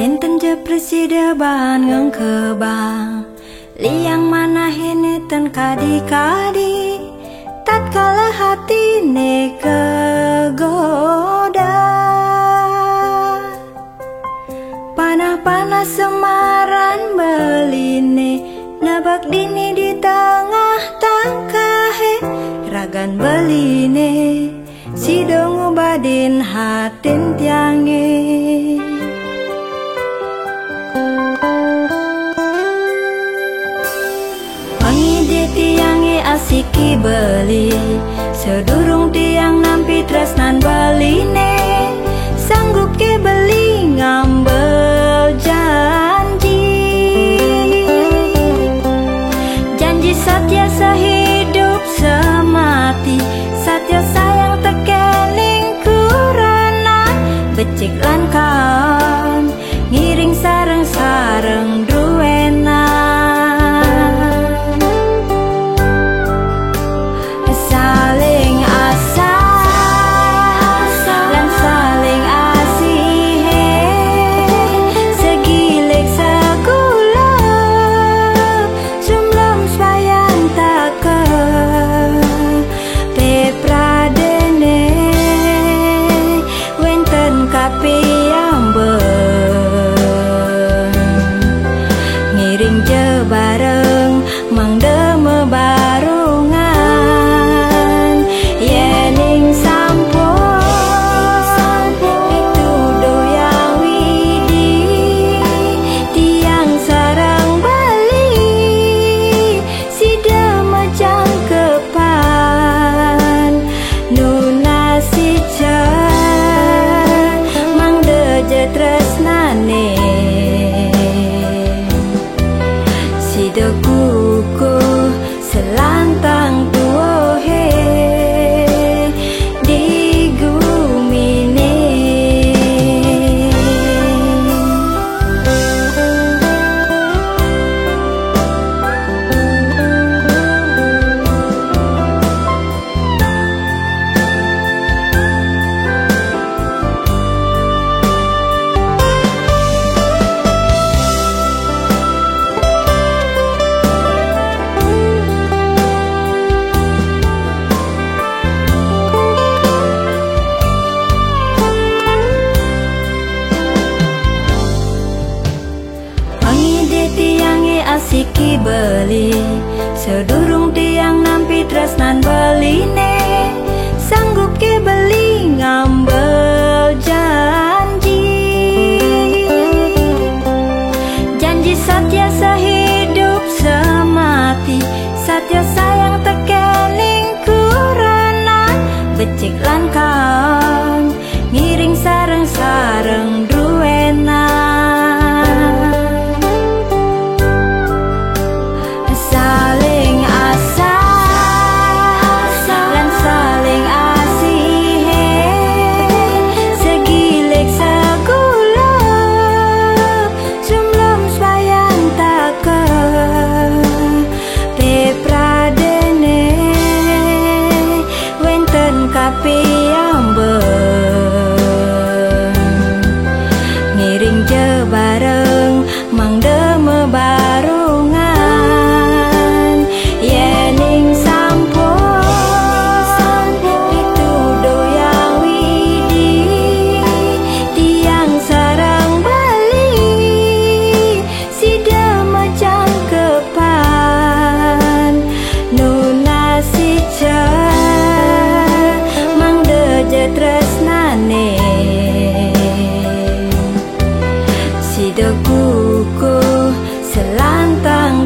Benten je presida ban ngang kebang liang mana hene ten kadi-kadi tatkala hati ne kegoda panah-panah semaran beline nabak dini di tengah tangkahe ragan beline si dongo badin hatin tiange tiange asiki beli sedurung tiang nampi tresnan beline sanggup ke beli ngambel janji satya sehidup semati satya sayang tekening kurana becik lan kaon ngiring sareng-sareng duena bareng mangde mebarungan yening sampun itu doyang widi tiang sarang bali sida macam kepan nuna si mangde je tresnane kuku selantang tuo he di gumine asiki beli sedurung tiang nampi tresnan beline sanggup ke beli ngambel janji satya sehidup semati satya sayang tekening kurana becik lan kaon ngiring sareng-sareng duena ngiring je bareng mangde mebarungan yening sampun itu doyang widi tiang sarang bali sida macam kepan nuna si mangde je tresnane sida kuku selantang